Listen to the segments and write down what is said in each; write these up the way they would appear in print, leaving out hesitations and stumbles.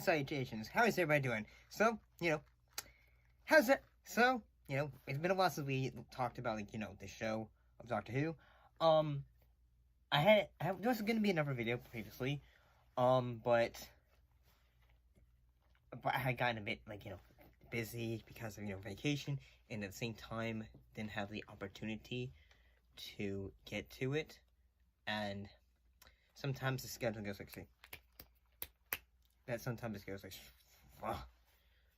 salutations. How is everybody doing? So, how's it? So, it's been a while since we talked about, the show of Doctor Who. There was going to be another video previously, but I had gotten a bit, busy because of, vacation, and at the same time, didn't have the opportunity to get to it, and sometimes the schedule goes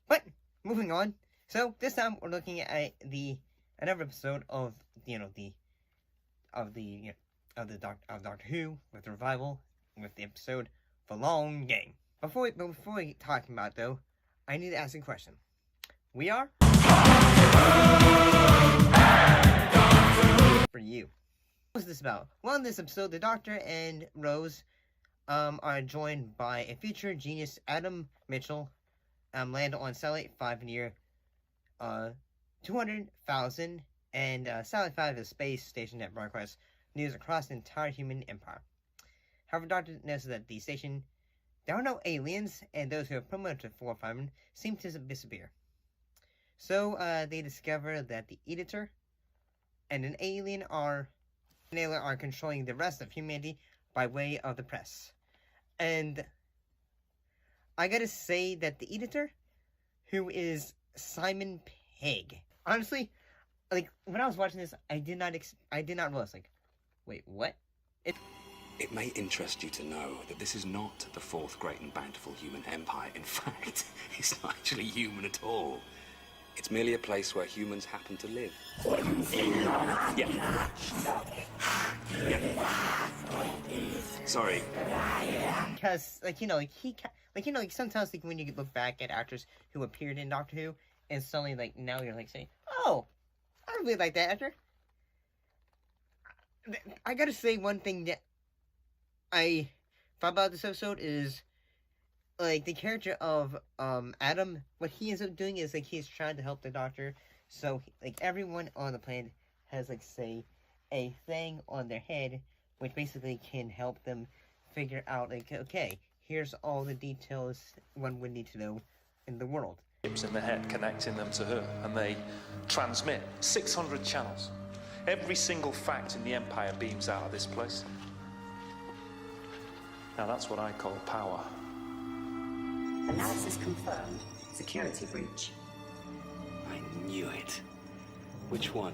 but moving on. So this time we're looking at another episode of Doctor Who with the revival with the episode The Long Game. Before we talk about it, though, I need to ask a question. We are for you. What was this about? Well, in this episode, the Doctor and Rose are joined by a future genius, Adam Mitchell, land on Satellite 5 near 200,000, and Satellite 5 is a space station that broadcasts news across the entire human empire. However, Doctor notices that the station, there are no aliens, and those who are promoted to 4-5 seem to disappear. So they discover that the Editor and an alien are controlling the rest of humanity by way of the press. And I gotta say that the Editor, who is Simon Pegg, honestly, when I was watching this, I did not realize, wait, what? It may interest you to know that this is not the fourth great and bountiful human empire. In fact, it's not actually human at all. It's merely a place where humans happen to live. Yeah. Sorry. Because, sometimes, when you look back at actors who appeared in Doctor Who, and suddenly, now you're, saying, oh, I really like that actor. I gotta say, one thing that I thought about this episode is, the character of, Adam, what he ends up doing is, he's trying to help the Doctor, so, everyone on the planet has, say, a thing on their head, which basically can help them figure out, okay, here's all the details one would need to know in the world. Chips in the head connecting them to her, and they transmit 600 channels. Every single fact in the Empire beams out of this place. Now that's what I call power. Analysis confirmed. Security breach. I knew it. Which one?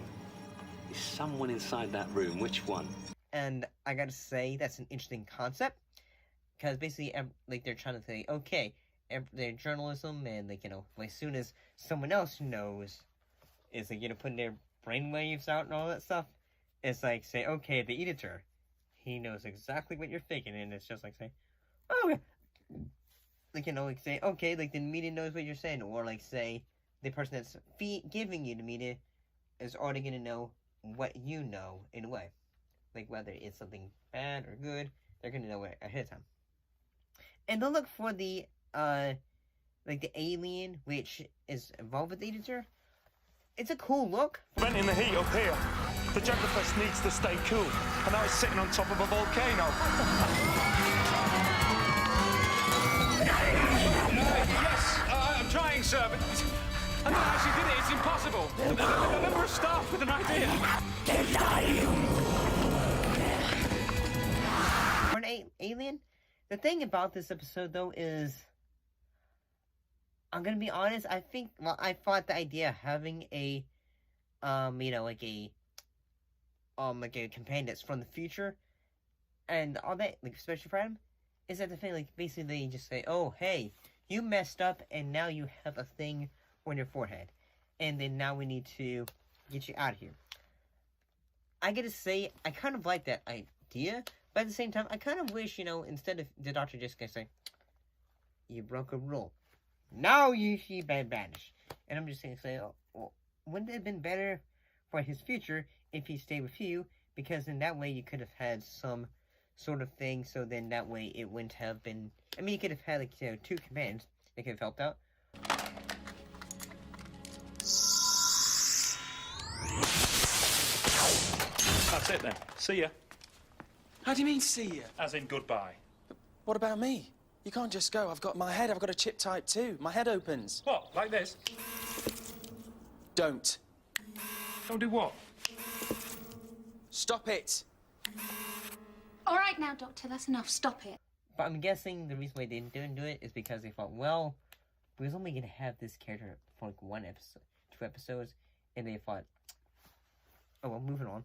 Is someone inside that room? Which one? And I gotta say, that's an interesting concept. Because basically, they're trying to say, okay, their journalism, and, as soon as someone else knows, is, putting their brainwaves out and all that stuff, it's say, okay, the Editor, he knows exactly what you're thinking, and it's just say, oh, say, okay, the media knows what you're saying, or, say, the person that's giving you the media is already gonna know what you know, in a way. Whether it's something bad or good, they're gonna know it ahead of time. And they'll look for the alien, which is involved with the Editor. It's a cool look. Venting the heat up here. The Jaggerfest needs to stay cool, and now it's sitting on top of a volcano. Yes, I'm trying, sir, but I don't know how she did it. It's impossible. A member of staff with an idea. For an alien, the thing about this episode, though, is, I'm gonna be honest, I thought the idea of having a companion that's from the future, and all that, especially for Adam, is that the thing, basically they just say, oh, hey, you messed up, and now you have a thing on your forehead, and then now we need to get you out of here. I gotta say, I kind of like that idea, but at the same time, I kind of wish, instead of the Doctor just gonna say, you broke a rule, now you should be banished. And I'm just saying, oh, well, wouldn't it have been better for his future if he stayed with you? Because in that way, you could have had some sort of thing, so then that way it wouldn't have been... I mean, you could have had, two commands that could have helped out. That's it then. See ya. How do you mean, see ya? As in goodbye. What about me? You can't just go. I've got a chip type too. My head opens. What, like this? Don't. Don't do what? Stop it. All right now, Doctor, that's enough. Stop it. But I'm guessing the reason why they didn't do it is because they thought, well, we was only gonna have this character for like 1 episode, 2 episodes, and they thought, oh well, moving on.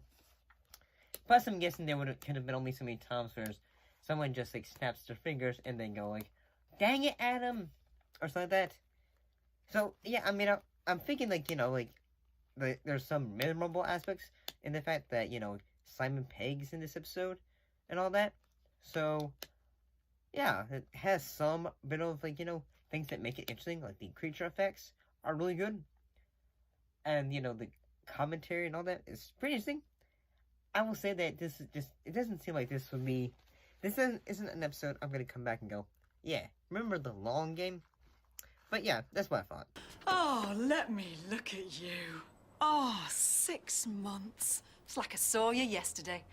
Plus, I'm guessing there could have been only so many times where someone just like snaps their fingers and then go like, "Dang it, Adam," or something like that. So yeah, I mean, I'm thinking like, you know, like there's some memorable aspects in the fact that, you know, Simon Pegg's in this episode and all that. So yeah, it has some bit of like, you know, things that make it interesting, like the creature effects are really good, and you know the commentary and all that is pretty interesting. I will say that this is just, it doesn't seem like this isn't an episode I'm gonna come back and go, yeah, remember the long game? But yeah, that's what I thought. Oh, let me look at you. Oh, 6 months. It's like I saw you yesterday.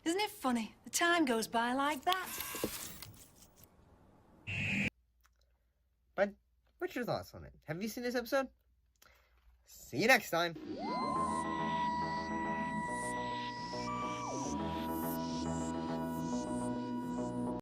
Isn't it funny? The time goes by like that. But what's your thoughts on it? Have you seen this episode? See you next time.